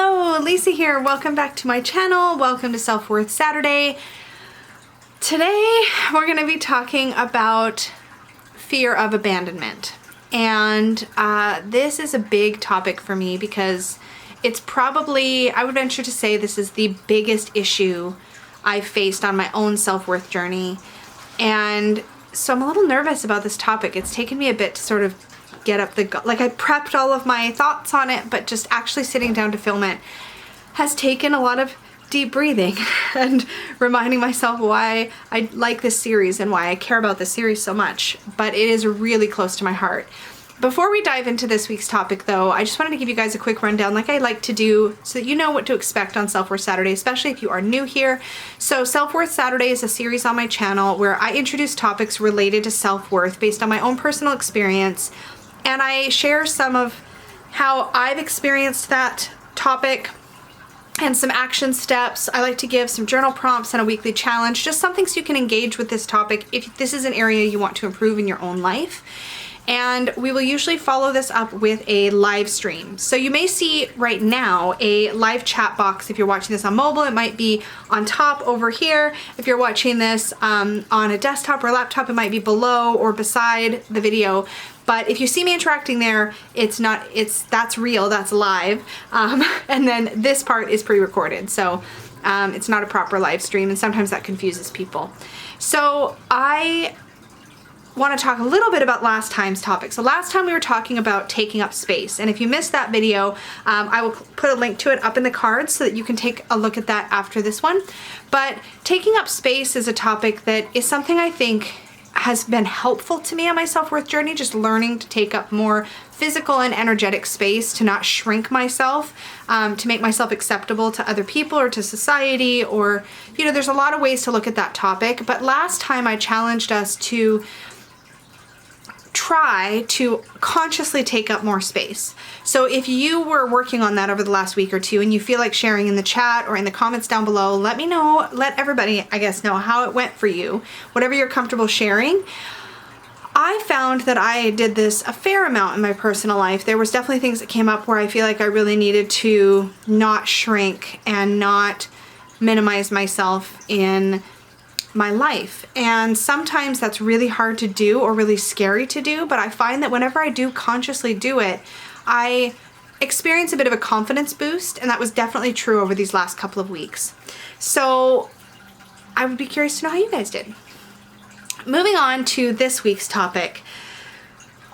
Hello, Lisa here. Welcome back to my channel. Welcome to Self-Worth Saturday. Today we're going to be talking about fear of abandonment. And this is a big topic for me because it's probably, I would venture to say, this is the biggest issue I've faced on my own self-worth journey. And so I'm a little nervous about this topic. It's taken me a bit to sort of get up the, like I prepped all of my thoughts on it, but just actually sitting down to film it has taken a lot of deep breathing and reminding myself why I like this series and why I care about this series so much. But it is really close to my heart. Before we dive into this week's topic though, I just wanted to give you guys a quick rundown like I like to do so that you know what to expect on Self-Worth Saturday, especially if you are new here. So Self-Worth Saturday is a series on my channel where I introduce topics related to self-worth based on my own personal experience, and I share some of how I've experienced that topic and some action steps. I like to give some journal prompts and a weekly challenge, just some things you can engage with this topic if this is an area you want to improve in your own life. And we will usually follow this up with a live stream. So you may see right now a live chat box. If you're watching this on mobile, it might be on top over here. If you're watching this on a desktop or a laptop, it might be below or beside the video. But if you see me interacting there, that's real, that's live. And then this part is pre-recorded. So it's not a proper live stream, and sometimes that confuses people. So I want to talk a little bit about last time's topic. So last time we were talking about taking up space, and if you missed that video, I will put a link to it up in the cards so that you can take a look at that after this one. But taking up space is a topic that is something I think has been helpful to me on my self-worth journey, just learning to take up more physical and energetic space, to not shrink myself, to make myself acceptable to other people or to society, or, you know, there's a lot of ways to look at that topic. But last time I challenged us to try to consciously take up more space. So if you were working on that over the last week or two and you feel like sharing in the chat or in the comments down below, let me know, let everybody, I guess, know how it went for you, whatever you're comfortable sharing. I found that I did this a fair amount in my personal life. There was definitely things that came up where I feel like I really needed to not shrink and not minimize myself in my life. And sometimes that's really hard to do or really scary to do, but I find that whenever I do consciously do it, I experience a bit of a confidence boost, and that was definitely true over these last couple of weeks. So I would be curious to know how you guys did. Moving on to this week's topic.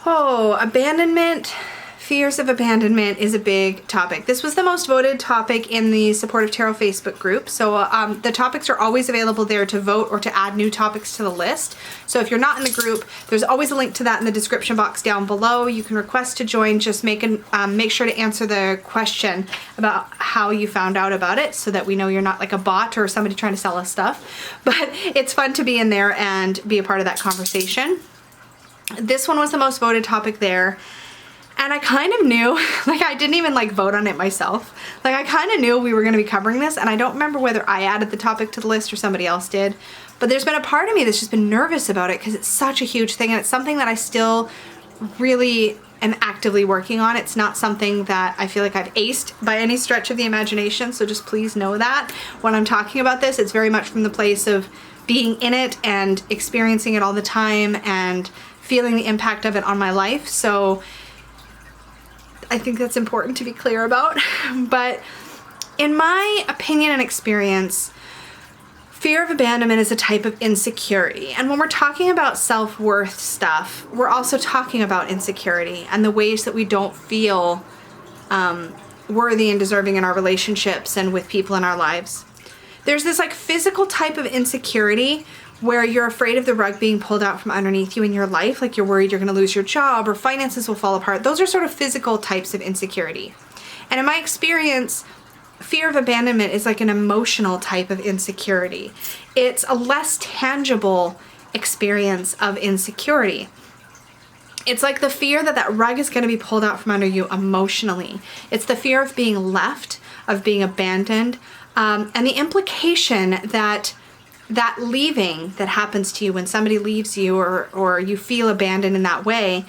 Abandonment. Fears of abandonment is a big topic. This was the most voted topic in the Supportive Tarot Facebook group. So the topics are always available there to vote or to add new topics to the list. So if you're not in the group, there's always a link to that in the description box down below. You can request to join. Just make sure to answer the question about how you found out about it so that we know you're not like a bot or somebody trying to sell us stuff. But it's fun to be in there and be a part of that conversation. This one was the most voted topic there. And I kind of knew, like I didn't even like vote on it myself. Like I kind of knew we were going to be covering this, and I don't remember whether I added the topic to the list or somebody else did. But there's been a part of me that's just been nervous about it because it's such a huge thing, and it's something that I still really am actively working on. It's not something that I feel like I've aced by any stretch of the imagination, so just please know that when I'm talking about this, it's very much from the place of being in it and experiencing it all the time and feeling the impact of it on my life. So I think that's important to be clear about. But in my opinion and experience, fear of abandonment is a type of insecurity. And when we're talking about self-worth stuff, we're also talking about insecurity and the ways that we don't feel worthy and deserving in our relationships and with people in our lives. There's this like physical type of insecurity where you're afraid of the rug being pulled out from underneath you in your life, like you're worried you're going to lose your job or finances will fall apart. Those are sort of physical types of insecurity. And in my experience, fear of abandonment is like an emotional type of insecurity. It's a less tangible experience of insecurity. It's like the fear that that rug is going to be pulled out from under you emotionally. It's the fear of being left, of being abandoned, and the implication that that leaving that happens to you when somebody leaves you or you feel abandoned in that way,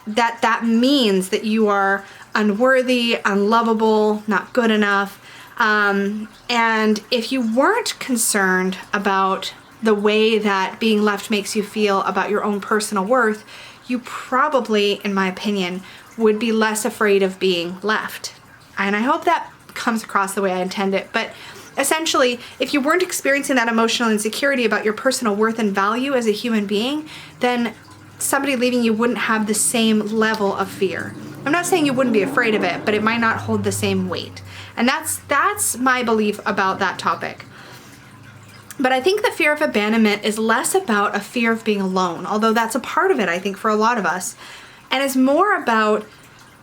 that means that you are unworthy, unlovable, not good enough. And if you weren't concerned about the way that being left makes you feel about your own personal worth, you probably, in my opinion, would be less afraid of being left. And I hope that comes across the way I intend it. But essentially, if you weren't experiencing that emotional insecurity about your personal worth and value as a human being, then somebody leaving you wouldn't have the same level of fear. I'm not saying you wouldn't be afraid of it, but it might not hold the same weight. And that's my belief about that topic. But I think the fear of abandonment is less about a fear of being alone, although that's a part of it, I think, for a lot of us, and is more about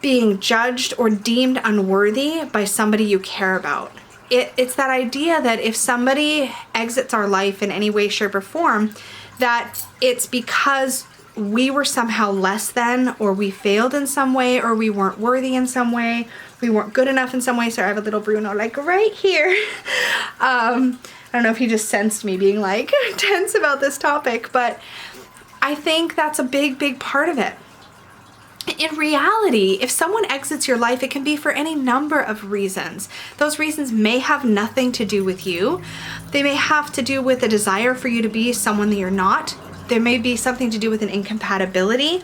being judged or deemed unworthy by somebody you care about. It's that idea that if somebody exits our life in any way, shape, or form, that it's because we were somehow less than, or we failed in some way, or we weren't worthy in some way, we weren't good enough in some way. So I have a little Bruno like right here. I don't know if he just sensed me being like tense about this topic, but I think that's a big, big part of it. In reality, if someone exits your life, it can be for any number of reasons. Those reasons may have nothing to do with you. They may have to do with a desire for you to be someone that you're not. There may be something to do with an incompatibility.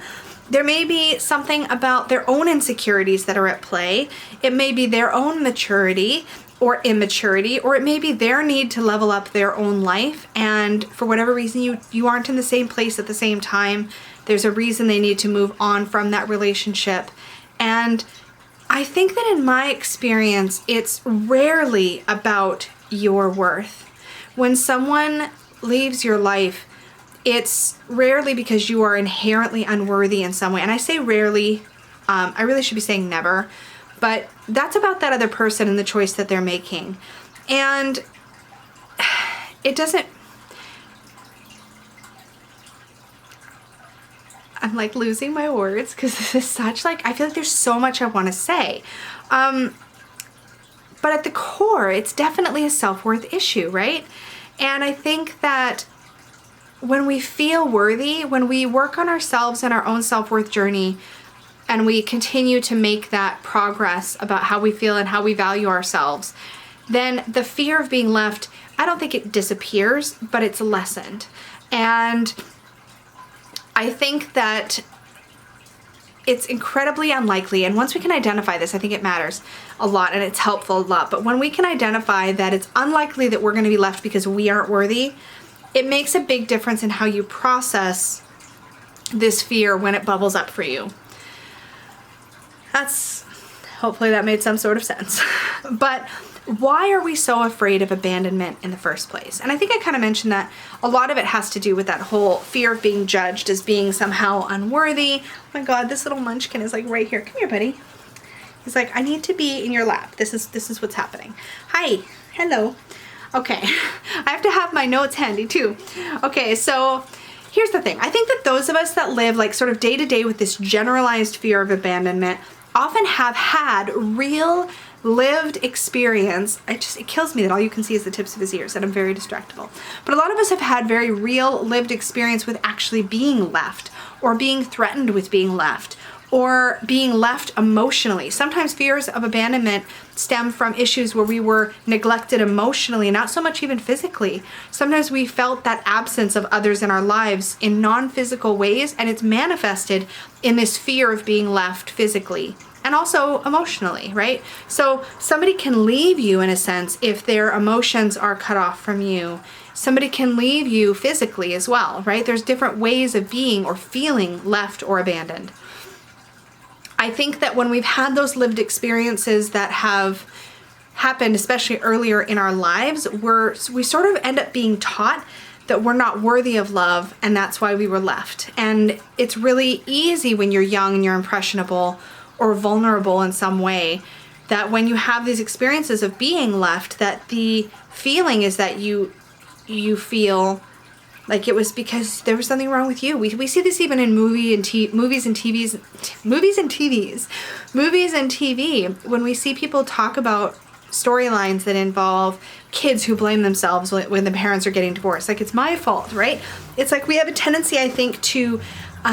There may be something about their own insecurities that are at play. It may be their own maturity or immaturity, or it may be their need to level up their own life, and for whatever reason you aren't in the same place at the same time. There's a reason they need to move on from that relationship. And I think that in my experience, it's rarely about your worth. When someone leaves your life, it's rarely because you are inherently unworthy in some way. And I say rarely, I really should be saying never, but that's about that other person and the choice that they're making. And it doesn't, I'm like losing my words because this is such like, I feel like there's so much I want to say. But at the core, it's definitely a self-worth issue, right? And I think that when we feel worthy, when we work on ourselves and our own self-worth journey, and we continue to make that progress about how we feel and how we value ourselves, then the fear of being left, I don't think it disappears, but it's lessened. And I think that it's incredibly unlikely, and once we can identify this, I think it matters a lot and it's helpful a lot, but when we can identify that it's unlikely that we're going to be left because we aren't worthy, it makes a big difference in how you process this fear when it bubbles up for you. Hopefully that made some sort of sense. But why are we so afraid of abandonment in the first place? And I think I kind of mentioned that a lot of it has to do with that whole fear of being judged as being somehow unworthy. Oh my God, this little munchkin is like right here. Come here, buddy. He's like, I need to be in your lap. This is what's happening. Hi, hello. Okay, I have to have my notes handy too. Okay, so here's the thing. I think that those of us that live like sort of day to day with this generalized fear of abandonment often have had real lived experience. It kills me that all you can see is the tips of his ears and I'm very distractible. But a lot of us have had very real lived experience with actually being left, or being threatened with being left, or being left emotionally. Sometimes fears of abandonment stem from issues where we were neglected emotionally, not so much even physically. Sometimes we felt that absence of others in our lives in non-physical ways, and it's manifested in this fear of being left physically and also emotionally, right? So somebody can leave you in a sense if their emotions are cut off from you. Somebody can leave you physically as well, right? There's different ways of being or feeling left or abandoned. I think that when we've had those lived experiences that have happened, especially earlier in our lives, we sort of end up being taught that we're not worthy of love, and that's why we were left. And it's really easy when you're young and you're impressionable or vulnerable in some way, that when you have these experiences of being left, that the feeling is that you feel like it was because there was something wrong with you. We see this even in movies and TV, when we see people talk about storylines that involve kids who blame themselves when the parents are getting divorced. Like, it's my fault, right? It's like we have a tendency, I think, to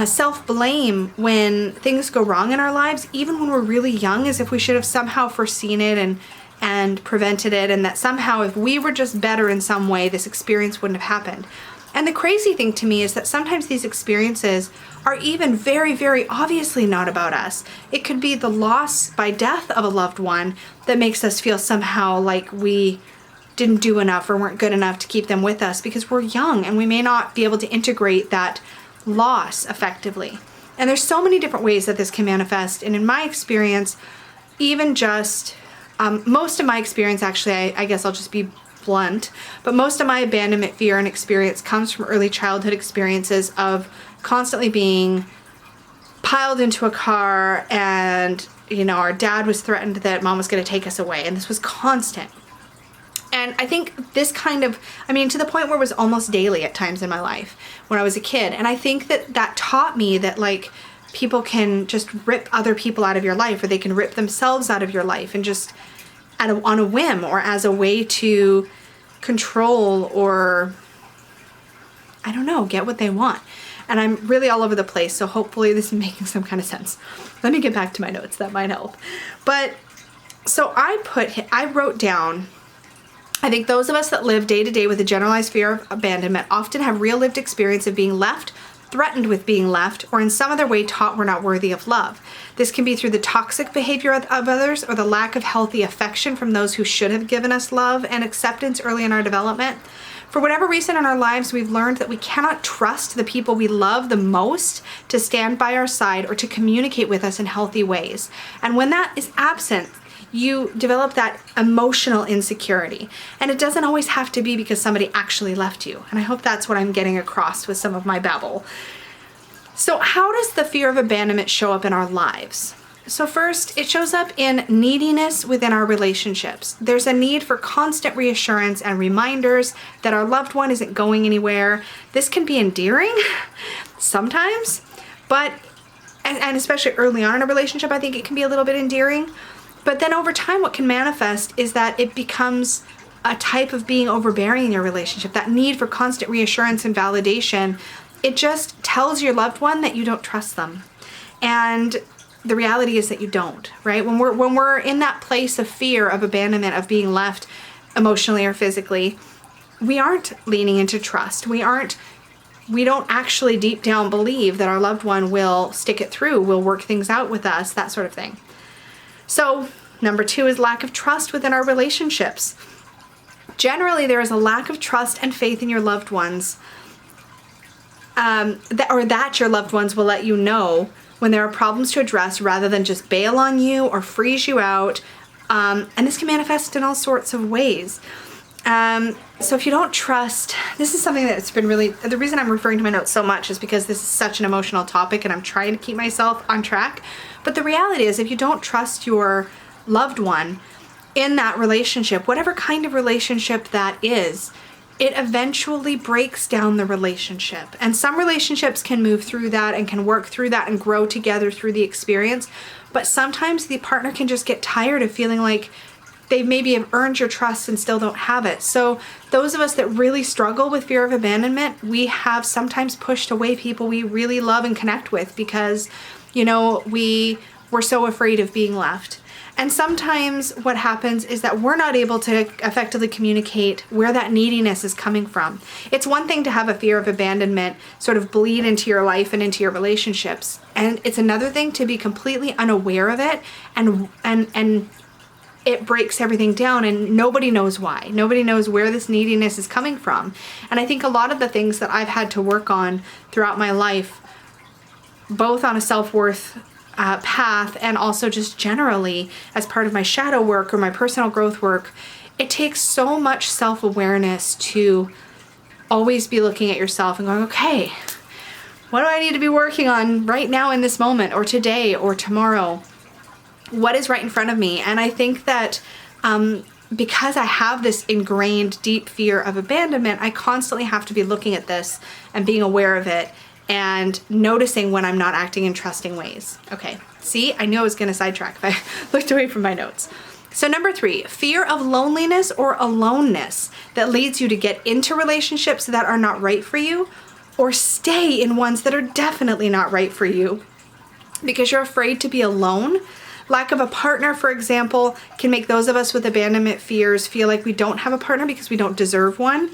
self-blame when things go wrong in our lives, even when we're really young, as if we should have somehow foreseen it and prevented it, and that somehow if we were just better in some way, this experience wouldn't have happened. And the crazy thing to me is that sometimes these experiences are even very, very obviously not about us. It could be the loss by death of a loved one that makes us feel somehow like we didn't do enough or weren't good enough to keep them with us because we're young and we may not be able to integrate that loss effectively. And there's so many different ways that this can manifest. And in my experience, even just most of my experience, actually, I guess I'll just be blunt, but most of my abandonment fear and experience comes from early childhood experiences of constantly being piled into a car and, you know, our dad was threatened that mom was going to take us away. And this was constant. And I think this kind of, I mean, to the point where it was almost daily at times in my life when I was a kid. And I think that taught me that, like, people can just rip other people out of your life, or they can rip themselves out of your life and just on a whim or as a way to control or, I don't know, get what they want. And I'm really all over the place, so hopefully this is making some kind of sense. Let me get back to my notes, that might help. But so I wrote down, I think those of us that live day to day with a generalized fear of abandonment often have real lived experience of being left, threatened with being left, or in some other way taught we're not worthy of love. This can be through the toxic behavior of others or the lack of healthy affection from those who should have given us love and acceptance early in our development. For whatever reason in our lives, we've learned that we cannot trust the people we love the most to stand by our side or to communicate with us in healthy ways. And when that is absent, you develop that emotional insecurity. And it doesn't always have to be because somebody actually left you. And I hope that's what I'm getting across with some of my babble. So how does the fear of abandonment show up in our lives? So first, it shows up in neediness within our relationships. There's a need for constant reassurance and reminders that our loved one isn't going anywhere. This can be endearing sometimes, but, and especially early on in a relationship, I think it can be a little bit endearing. But then over time, what can manifest is that it becomes a type of being overbearing in your relationship. That need for constant reassurance and validation, it just tells your loved one that you don't trust them. And the reality is that you don't, right? When we're in that place of fear, of abandonment, of being left emotionally or physically, we aren't leaning into trust. We don't actually deep down believe that our loved one will stick it through, will work things out with us, that sort of thing. So number 2 is lack of trust within our relationships. Generally, there is a lack of trust and faith in your loved ones, that your loved ones will let you know when there are problems to address rather than just bail on you or freeze you out. And this can manifest in all sorts of ways. So if you don't trust, this is something that's been really, the reason I'm referring to my notes so much is because this is such an emotional topic and I'm trying to keep myself on track. But the reality is, if you don't trust your loved one in that relationship, whatever kind of relationship that is, it eventually breaks down the relationship. And some relationships can move through that and can work through that and grow together through the experience. But sometimes the partner can just get tired of feeling like they maybe have earned your trust and still don't have it. So those of us that really struggle with fear of abandonment, we have sometimes pushed away people we really love and connect with because, you know, we're so afraid of being left. And sometimes what happens is that we're not able to effectively communicate where that neediness is coming from. It's one thing to have a fear of abandonment sort of bleed into your life and into your relationships. And it's another thing to be completely unaware of it and it breaks everything down and nobody knows why. Nobody knows where this neediness is coming from. And I think a lot of the things that I've had to work on throughout my life, both on a self-worth path and also just generally as part of my shadow work or my personal growth work, it takes so much self-awareness to always be looking at yourself and going, okay, what do I need to be working on right now in this moment or today or tomorrow? What is right in front of me? And I think that because I have this ingrained deep fear of abandonment, I constantly have to be looking at this and being aware of it and noticing when I'm not acting in trusting ways. Okay, see, I knew I was gonna sidetrack if I looked away from my notes. So number 3, fear of loneliness or aloneness that leads you to get into relationships that are not right for you or stay in ones that are definitely not right for you because you're afraid to be alone. Lack of a partner, for example, can make those of us with abandonment fears feel like we don't have a partner because we don't deserve one.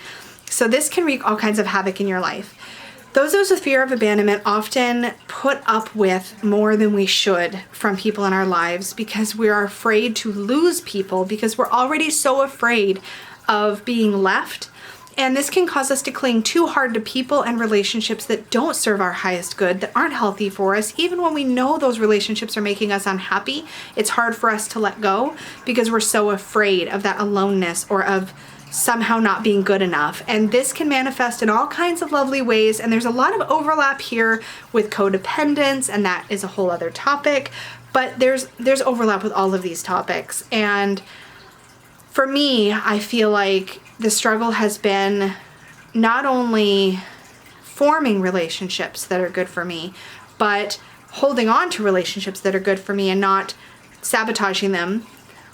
So this can wreak all kinds of havoc in your life. Those of us with fear of abandonment often put up with more than we should from people in our lives because we are afraid to lose people because we're already so afraid of being left. And this can cause us to cling too hard to people and relationships that don't serve our highest good, that aren't healthy for us. Even when we know those relationships are making us unhappy, it's hard for us to let go because we're so afraid of that aloneness or of somehow not being good enough. And this can manifest in all kinds of lovely ways. And there's a lot of overlap here with codependence, and that is a whole other topic. But there's overlap with all of these topics. And for me, I feel like the struggle has been not only forming relationships that are good for me, but holding on to relationships that are good for me and not sabotaging them.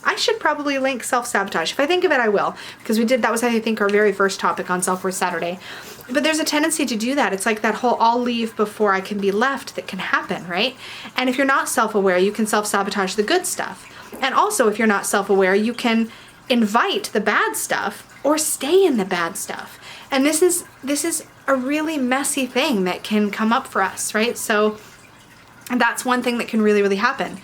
I should probably link self-sabotage. If I think of it, I will, because that was, I think, our very first topic on Self-Worth Saturday. But there's a tendency to do that. It's like that whole I'll leave before I can be left that can happen, right? And if you're not self-aware, you can self-sabotage the good stuff. And also, if you're not self-aware, you can invite the bad stuff or stay in the bad stuff. And this is a really messy thing that can come up for us, right? So that's one thing that can really, really happen.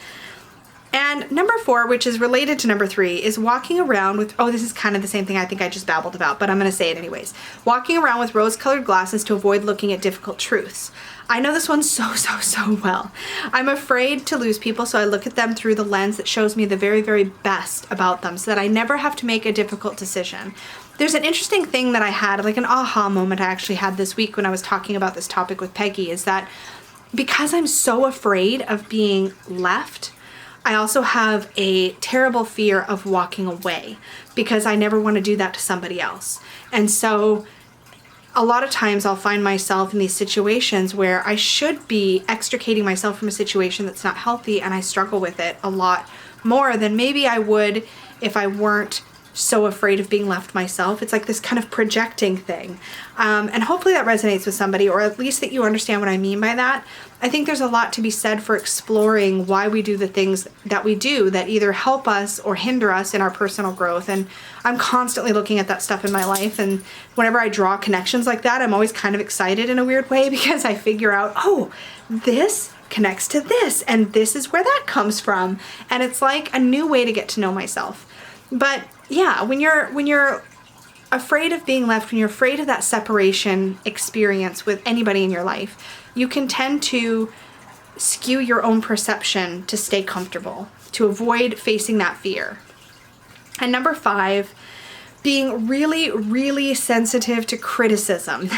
And number 4, which is related to number 3, is walking around with, this is kind of the same thing I think I just babbled about, but I'm going to say it anyways. Walking around with rose-colored glasses to avoid looking at difficult truths. I know this one so well. I'm afraid to lose people, so I look at them through the lens that shows me the very, very best about them so that I never have to make a difficult decision. There's an interesting thing that I had, like an aha moment I actually had this week when I was talking about this topic with Peggy, is that because I'm so afraid of being left, I also have a terrible fear of walking away because I never want to do that to somebody else. And so a lot of times I'll find myself in these situations where I should be extricating myself from a situation that's not healthy, and I struggle with it a lot more than maybe I would if I weren't so afraid of being left myself. It's like this kind of projecting thing. And hopefully that resonates with somebody, or at least that you understand what I mean by that. I think there's a lot to be said for exploring why we do the things that we do that either help us or hinder us in our personal growth. And I'm constantly looking at that stuff in my life. And whenever I draw connections like that, I'm always kind of excited in a weird way because I figure out, this connects to this, and this is where that comes from. And it's like a new way to get to know myself. But yeah, when you're afraid of being left, when you're afraid of that separation experience with anybody in your life, you can tend to skew your own perception to stay comfortable, to avoid facing that fear. And number 5, being really, really sensitive to criticism.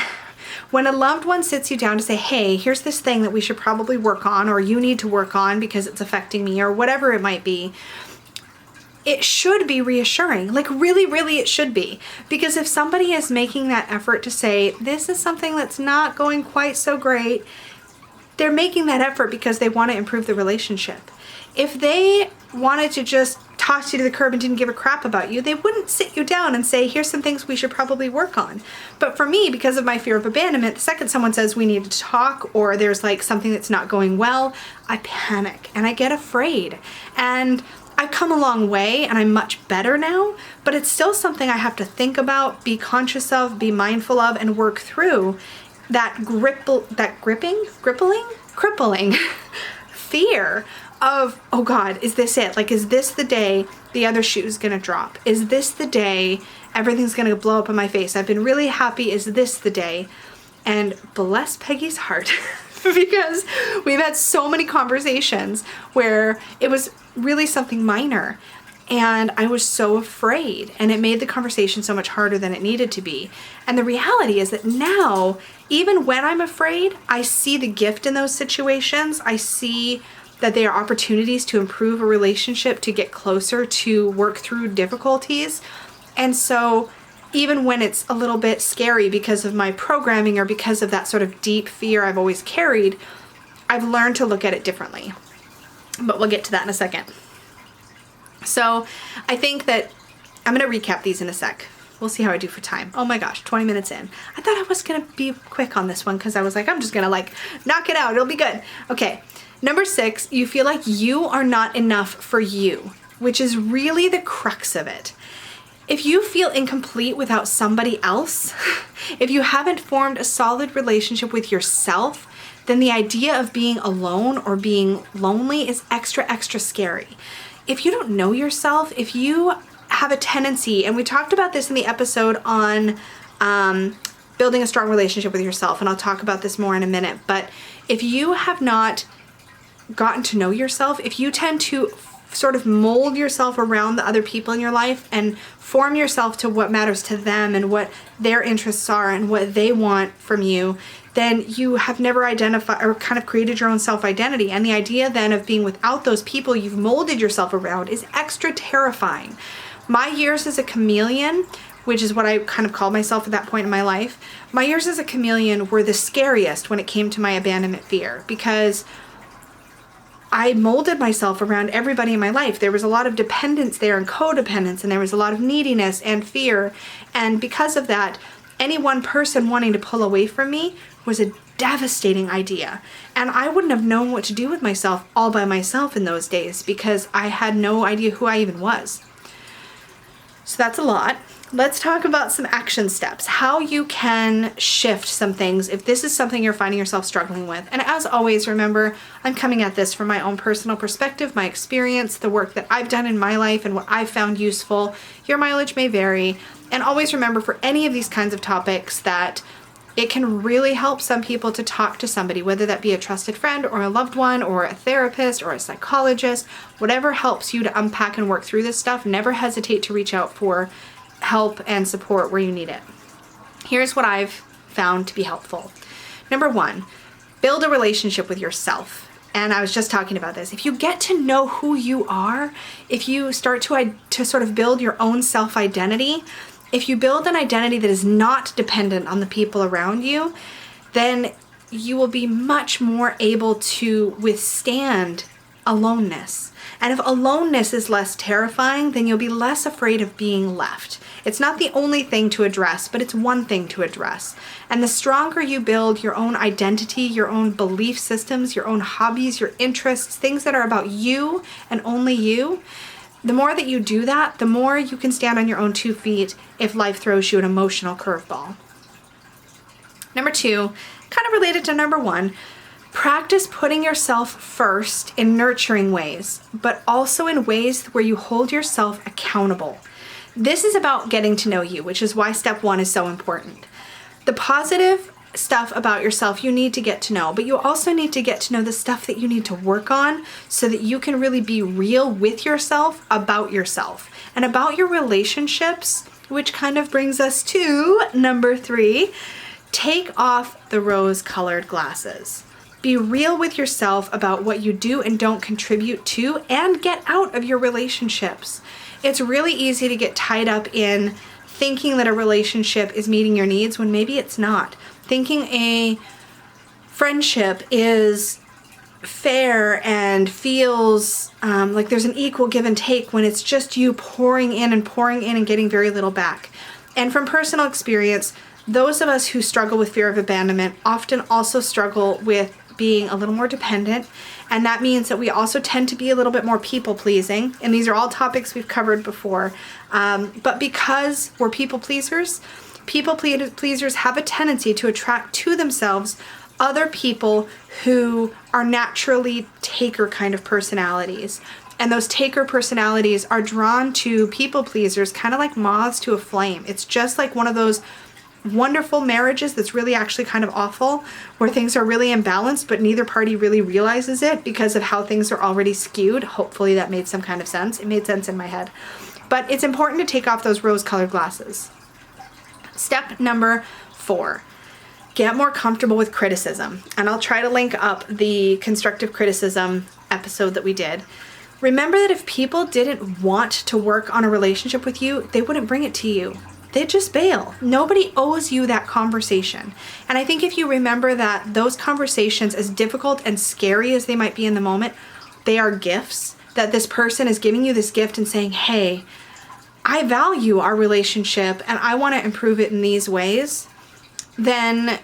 When a loved one sits you down to say, hey, here's this thing that we should probably work on, or you need to work on because it's affecting me, or whatever it might be, it should be reassuring. Like really, really it should be. Because if somebody is making that effort to say, this is something that's not going quite so great, they're making that effort because they want to improve the relationship. If they wanted to just toss you to the curb and didn't give a crap about you, they wouldn't sit you down and say, here's some things we should probably work on. But for me, because of my fear of abandonment, the second someone says we need to talk, or there's like something that's not going well, I panic and I get afraid. And I've come a long way and I'm much better now, but it's still something I have to think about, be conscious of, be mindful of, and work through that crippling fear of, oh God, is this it? Like, is this the day the other shoe's gonna drop? Is this the day everything's gonna blow up in my face? I've been really happy. Is this the day? And bless Peggy's heart, because we've had so many conversations where it was really something minor and I was so afraid, and it made the conversation so much harder than it needed to be. And the reality is that now, even when I'm afraid, I see the gift in those situations. I see that they are opportunities to improve a relationship, to get closer, to work through difficulties. And so even when it's a little bit scary because of my programming or because of that sort of deep fear I've always carried, I've learned to look at it differently. But we'll get to that in a second. So I think that I'm going to recap these in a sec. We'll see how I do for time. Oh my gosh, 20 minutes in. I thought I was gonna be quick on this one because I was like, I'm just gonna like knock it out. It'll be good. Okay, number 6, you feel like you are not enough for you, which is really the crux of it. If you feel incomplete without somebody else, if you haven't formed a solid relationship with yourself, then the idea of being alone or being lonely is extra, extra scary. If you don't know yourself, if you have a tendency, and we talked about this in the episode on building a strong relationship with yourself, and I'll talk about this more in a minute, but if you have not gotten to know yourself, if you tend to sort of mold yourself around the other people in your life and form yourself to what matters to them and what their interests are and what they want from you, then you have never identified or kind of created your own self-identity. And the idea then of being without those people you've molded yourself around is extra terrifying. My years as a chameleon, which is what I kind of called myself at that point in my life, my years as a chameleon were the scariest when it came to my abandonment fear, because I molded myself around everybody in my life. There was a lot of dependence there and codependence, and there was a lot of neediness and fear. And because of that, any one person wanting to pull away from me was a devastating idea. And I wouldn't have known what to do with myself all by myself in those days because I had no idea who I even was. So that's a lot. Let's talk about some action steps, how you can shift some things if this is something you're finding yourself struggling with. And as always, remember, I'm coming at this from my own personal perspective, my experience, the work that I've done in my life and what I've found useful. Your mileage may vary. And always remember for any of these kinds of topics that it can really help some people to talk to somebody, whether that be a trusted friend or a loved one or a therapist or a psychologist, whatever helps you to unpack and work through this stuff. Never hesitate to reach out for help and support where you need it. Here's what I've found to be helpful. Number 1, build a relationship with yourself. And I was just talking about this. If you get to know who you are, if you start to sort of build your own self-identity, if you build an identity that is not dependent on the people around you, then you will be much more able to withstand aloneness. And if aloneness is less terrifying, then you'll be less afraid of being left. It's not the only thing to address, but it's one thing to address. And the stronger you build your own identity, your own belief systems, your own hobbies, your interests, things that are about you and only you, the more that you do that, the more you can stand on your own 2 feet if life throws you an emotional curveball. Number 2, kind of related to number 1, practice putting yourself first in nurturing ways, but also in ways where you hold yourself accountable. This is about getting to know you, which is why step 1 is so important. The positive stuff about yourself you need to get to know, but you also need to get to know the stuff that you need to work on so that you can really be real with yourself about yourself and about your relationships, which kind of brings us to number 3. Take off the rose-colored glasses. Be real with yourself about what you do and don't contribute to, and get out of your relationships. It's really easy to get tied up in thinking that a relationship is meeting your needs when maybe it's not. Thinking a friendship is fair and feels like there's an equal give and take when it's just you pouring in and getting very little back. And from personal experience, those of us who struggle with fear of abandonment often also struggle with being a little more dependent, and that means that we also tend to be a little bit more people-pleasing, and these are all topics we've covered before, but because we're people-pleasers have a tendency to attract to themselves other people who are naturally taker kind of personalities, and those taker personalities are drawn to people-pleasers kind of like moths to a flame. It's just like one of those wonderful marriages that's really actually kind of awful, where things are really imbalanced, but neither party really realizes it because of how things are already skewed. Hopefully that made some kind of sense. It made sense in my head. But it's important to take off those rose-colored glasses. Step number 4, get more comfortable with criticism. And I'll try to link up the constructive criticism episode that we did. Remember that if people didn't want to work on a relationship with you, they wouldn't bring it to you. They'd just bail. Nobody owes you that conversation. And I think if you remember that those conversations, as difficult and scary as they might be in the moment, they are gifts, that this person is giving you this gift and saying, hey, I value our relationship and I want to improve it in these ways, then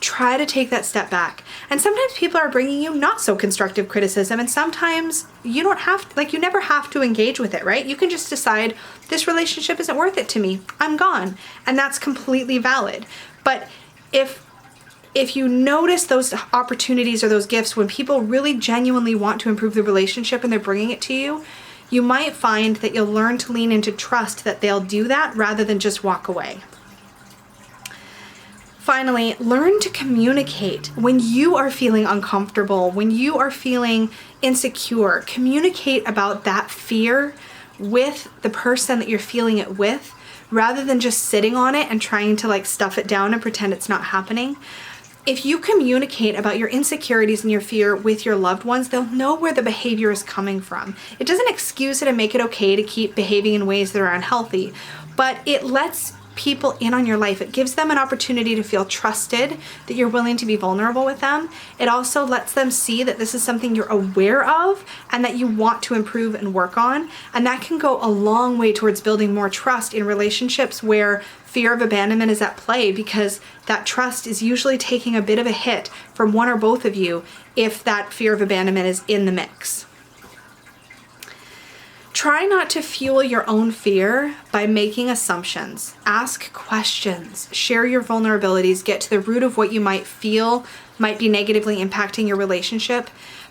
try to take that step back. And sometimes people are bringing you not so constructive criticism, and sometimes you don't have to, like, you never have to engage with it, right? You can just decide this relationship isn't worth it to me. I'm gone. And that's completely valid. But if you notice those opportunities or those gifts when people really genuinely want to improve the relationship and they're bringing it to you, you might find that you'll learn to lean into trust that they'll do that rather than just walk away. Finally, learn to communicate when you are feeling uncomfortable, when you are feeling insecure. Communicate about that fear with the person that you're feeling it with, rather than just sitting on it and trying to like stuff it down and pretend it's not happening. If you communicate about your insecurities and your fear with your loved ones, they'll know where the behavior is coming from. It doesn't excuse it and make it okay to keep behaving in ways that are unhealthy, but it lets people in on your life. It gives them an opportunity to feel trusted, that you're willing to be vulnerable with them. It also lets them see that this is something you're aware of and that you want to improve and work on. And that can go a long way towards building more trust in relationships where fear of abandonment is at play, because that trust is usually taking a bit of a hit from one or both of you if that fear of abandonment is in the mix. Try not to fuel your own fear by making assumptions. Ask questions, share your vulnerabilities, get to the root of what you might feel might be negatively impacting your relationship.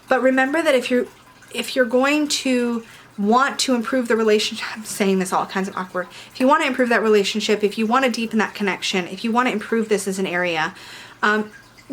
But remember that if you're going to want to improve the relationship, I'm saying this all kinds of awkward. If you want to improve that relationship, if you want to deepen that connection, if you want to improve this as an area,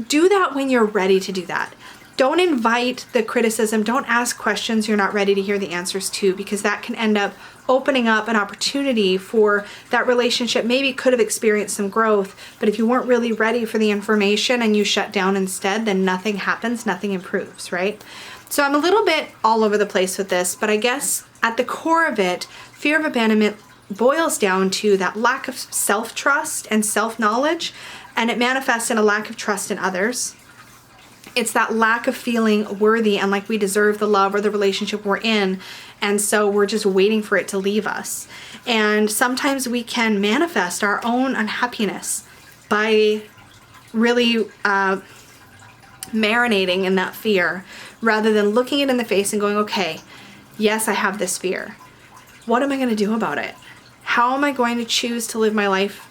do that when you're ready to do that. Don't invite the criticism. Don't ask questions you're not ready to hear the answers to, because that can end up opening up an opportunity for that relationship. Maybe it could have experienced some growth, but if you weren't really ready for the information and you shut down instead, then nothing happens, nothing improves, right? So I'm a little bit all over the place with this, but I guess at the core of it, fear of abandonment boils down to that lack of self-trust and self-knowledge, and it manifests in a lack of trust in others. It's that lack of feeling worthy and like we deserve the love or the relationship we're in, and so we're just waiting for it to leave us. And sometimes we can manifest our own unhappiness by really marinating in that fear, rather than looking it in the face and going, okay, yes, I have this fear. What am I going to do about it? How am I going to choose to live my life?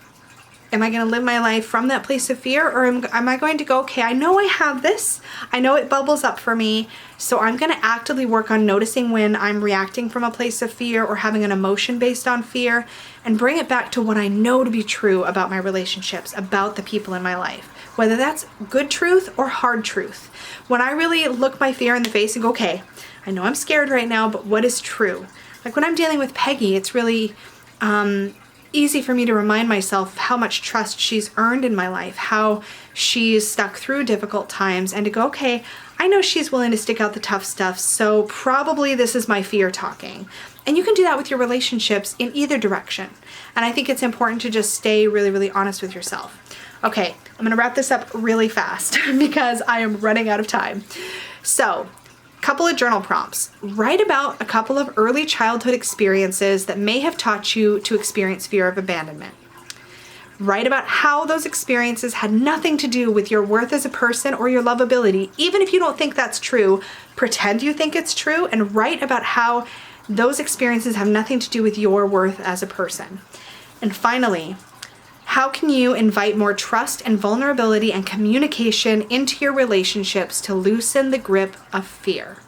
Am I going to live my life from that place of fear, or am I going to go, okay, I know I have this. I know it bubbles up for me. So I'm going to actively work on noticing when I'm reacting from a place of fear or having an emotion based on fear, and bring it back to what I know to be true about my relationships, about the people in my life, whether that's good truth or hard truth. When I really look my fear in the face and go, okay, I know I'm scared right now, but what is true? Like when I'm dealing with Peggy, it's really easy for me to remind myself how much trust she's earned in my life, how she's stuck through difficult times, and to go, okay, I know she's willing to stick out the tough stuff, so probably this is my fear talking. And you can do that with your relationships in either direction. And I think it's important to just stay really, really honest with yourself. Okay, I'm gonna wrap this up really fast because I am running out of time. So, couple of journal prompts. Write about a couple of early childhood experiences that may have taught you to experience fear of abandonment. Write about how those experiences had nothing to do with your worth as a person or your lovability. Even if you don't think that's true, pretend you think it's true, and write about how those experiences have nothing to do with your worth as a person. And finally, how can you invite more trust and vulnerability and communication into your relationships to loosen the grip of fear?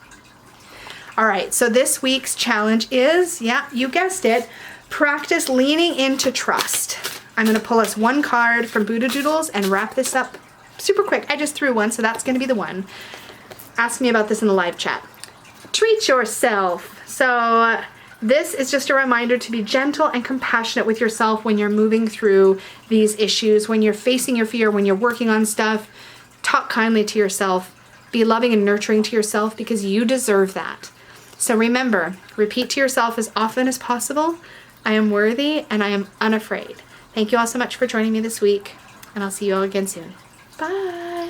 All right, so this week's challenge is, yeah, you guessed it, practice leaning into trust. I'm gonna pull us one card from Buddha Doodles and wrap this up super quick. I just threw one, so that's gonna be the one. Ask me about this in the live chat. Treat yourself. So this is just a reminder to be gentle and compassionate with yourself when you're moving through these issues, when you're facing your fear, when you're working on stuff. Talk kindly to yourself. Be loving and nurturing to yourself, because you deserve that. So remember, repeat to yourself as often as possible, I am worthy and I am unafraid. Thank you all so much for joining me this week, and I'll see you all again soon. Bye.